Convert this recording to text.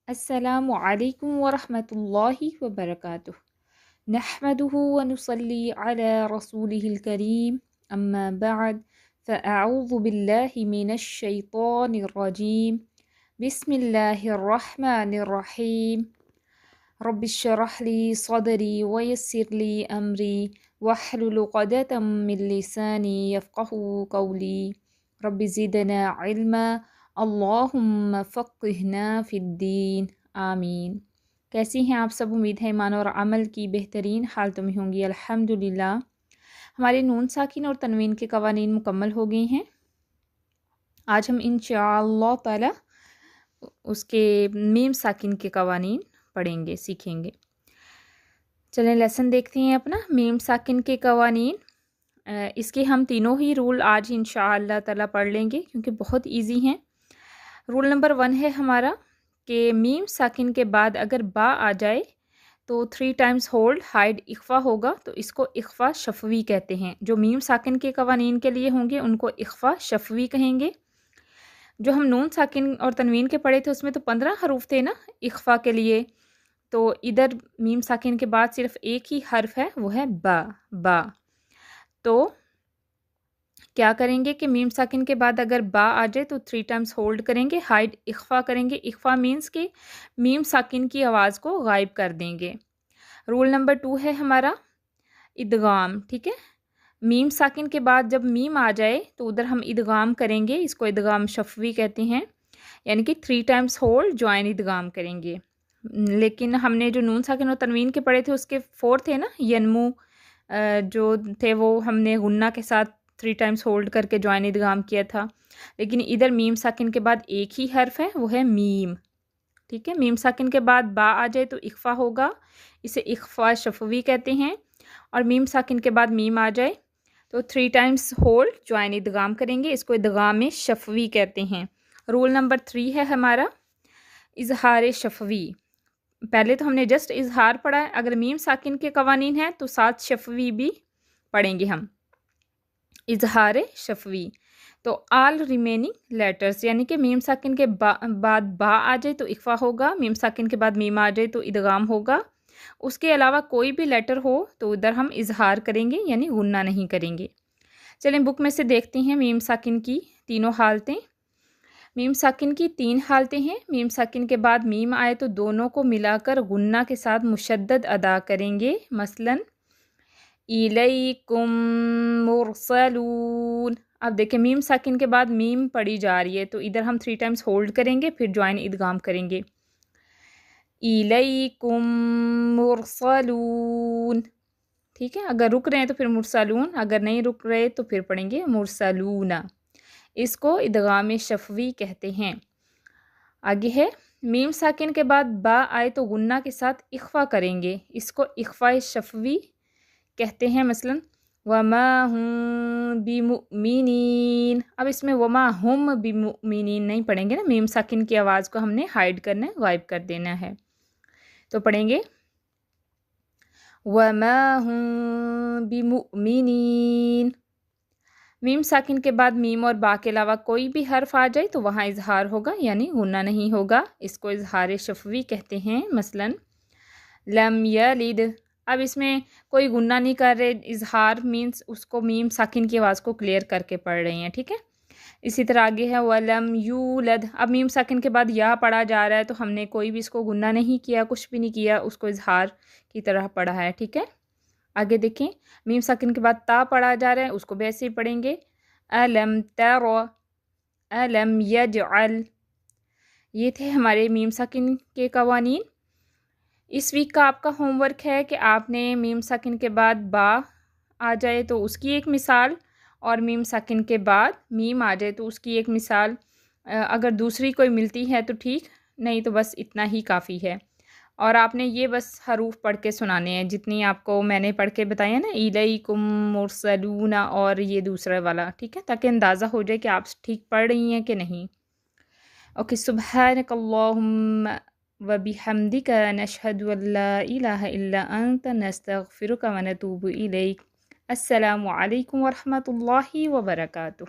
السلام علیکم ورحمۃ اللہ وبرکاتہ نحمده ونصلي على رسوله الكريم اما بعد فاعوذ باللہ من الشیطان الرجیم بسم اللہ الرحمن الرحیم رب اشرح لي صدری ويسر لي امری واحلل عقدة من لسانی یفقهوا قولی رب زدنا علما اللہم فقہنا فی الدین آمین۔ کیسی ہیں آپ سب؟ امید ہے ایمان اور عمل کی بہترین حالتوں میں ہوں گی۔ الحمدللہ ہمارے نون ساکن اور تنوین کے قوانین مکمل ہو گئے ہیں۔ آج ہم انشاءاللہ تعالی اس کے میم ساکن کے قوانین پڑھیں گے، سیکھیں گے۔ چلیں لیسن دیکھتے ہیں اپنا میم ساکن کے قوانین۔ اس کے ہم تینوں ہی رول آج انشاءاللہ تعالی پڑھ لیں گے کیونکہ بہت ایزی ہیں۔ رول نمبر 1 ہے ہمارا کہ میم ساکن کے بعد اگر با آ جائے تو 3 ٹائمز ہولڈ ہائڈ اخفا ہوگا، تو اس کو اخفا شفوی کہتے ہیں۔ جو میم ساکن کے قوانین کے لیے ہوں گے ان کو اخفا شفوی کہیں گے۔ جو ہم نون ساکن اور تنوین کے پڑھے تھے اس میں تو 15 حروف تھے نا اخفا کے لیے، تو ادھر میم ساکن کے بعد صرف ایک ہی حرف ہے، وہ ہے با۔ تو کیا کریں گے کہ میم ساکن کے بعد اگر با آ جائے تو 3 ٹائمز ہولڈ کریں گے، ہائڈ اخفا کریں گے۔ اخفا مینس کہ میم ساکن کی آواز کو غائب کر دیں گے۔ رول نمبر 2 ہے ہمارا ادغام، ٹھیک ہے۔ میم ساکن کے بعد جب میم آ جائے تو ادھر ہم ادغام کریں گے، اس کو ادغام شفوی کہتے ہیں، یعنی کہ 3 ٹائمز ہولڈ جوائن ادغام کریں گے۔ لیکن ہم نے جو نون ساکن اور تنوین کے پڑھے تھے اس کے 4 تھے نا، ینمو جو تھے وہ ہم نے غنہ کے ساتھ 3 ٹائمز ہولڈ کر کے جوائن ادغام کیا تھا، لیکن ادھر میم ساکن کے بعد ایک ہی حرف ہے، وہ ہے میم، ٹھیک ہے۔ میم ساکن کے بعد با آ جائے تو اخفا ہوگا، اسے اخفا شفوی کہتے ہیں، اور میم ساکن کے بعد میم آ جائے تو 3 ٹائمز ہولڈ جوائن ادغام کریں گے، اس کو ادغام شفوی کہتے ہیں۔ رول نمبر 3 ہے ہمارا اظہار شفوی۔ پہلے تو ہم نے جسٹ اظہار پڑھا ہے، اگر میم ساکن کے قوانین ہیں تو ساتھ شفوی بھی پڑھیں گے ہم۔ اظہار شفوی تو آل ریمیننگ لیٹرز، یعنی کہ میم ساکن کے بعد با آ جائے تو اخفا ہوگا، میم ساکن کے بعد میم آ جائے تو ادغام ہوگا، اس کے علاوہ کوئی بھی لیٹر ہو تو ادھر ہم اظہار کریں گے، یعنی غنہ نہیں کریں گے۔ چلیں بک میں سے دیکھتے ہیں میم ساکن کی تینوں حالتیں۔ میم ساکن کی 3 حالتیں ہیں۔ میم ساکن کے بعد میم آئے تو دونوں کو ملا کر غنہ کے ساتھ مشدد ادا کریں گے، مثلاً الیکم مرسلون۔ اب دیکھیں میم ساکن کے بعد میم پڑھی جا رہی ہے تو ادھر ہم 3 ٹائمز ہولڈ کریں گے، پھر جوائن ادغام کریں گے، الیکم مرسلون، ٹھیک ہے۔ اگر رک رہے ہیں تو پھر مرسلون، اگر نہیں رک رہے تو پھر پڑھیں گے مرسلون۔ اس کو ادغام شفوی کہتے ہیں۔ آگے ہے میم ساکن کے بعد با آئے تو غنہ کے ساتھ اخفا کریں گے، اس کو اخفا شفوی کہتے ہیں، مثلاً وما ہم بمؤمنین۔ اب اس میں وما ہم بمؤمنین نہیں پڑھیں گے نا، میم ساکن کی آواز کو ہم نے ہائڈ کرنا ہے، غائب کر دینا ہے، تو پڑھیں گے وما ہم بمؤمنین۔ میم ساکن کے بعد میم اور با کے علاوہ کوئی بھی حرف آ جائے تو وہاں اظہار ہوگا، یعنی غنہ نہیں ہوگا، اس کو اظہار شفوی کہتے ہیں، مثلاً لم یلد۔ اب اس میں کوئی غنہ نہیں کر رہے، اظہار مینس اس کو میم ساکن کی آواز کو کلیئر کر کے پڑھ رہے ہیں، ٹھیک ہے۔ اسی طرح آگے ہے وَلَمْ یولد۔ اب میم ساکن کے بعد یا پڑھا جا رہا ہے تو ہم نے کوئی بھی اس کو غنہ نہیں کیا، کچھ بھی نہیں کیا، اس کو اظہار کی طرح پڑھا ہے، ٹھیک ہے۔ آگے دیکھیں میم ساکن کے بعد تا پڑھا جا رہا ہے، اس کو بھی ایسے ہی پڑھیں گے أَلَمْ تَرَ أَلَمْ يَجْعَلْ۔ یہ تھے ہمارے میم ساکن کے قوانین۔ اس ویک کا آپ کا ہوم ورک ہے کہ آپ نے میم ساکن کے بعد با آ جائے تو اس کی ایک مثال، اور میم ساکن کے بعد میم آ جائے تو اس کی ایک مثال، اگر دوسری کوئی ملتی ہے تو ٹھیک، نہیں تو بس اتنا ہی کافی ہے۔ اور آپ نے یہ بس حروف پڑھ کے سنانے ہیں جتنی آپ کو میں نے پڑھ کے بتایا نا، الیکم مرسلون اور یہ دوسرا والا، ٹھیک ہے، تاکہ اندازہ ہو جائے کہ آپ ٹھیک پڑھ رہی ہیں کہ نہیں۔ اوکے، سبحانک اللہم وبحمدک نشہد ان لا الہ الا انت نستغفرک ونتوب الیک۔ السلام علیکم ورحمۃ اللہ وبرکاتہ۔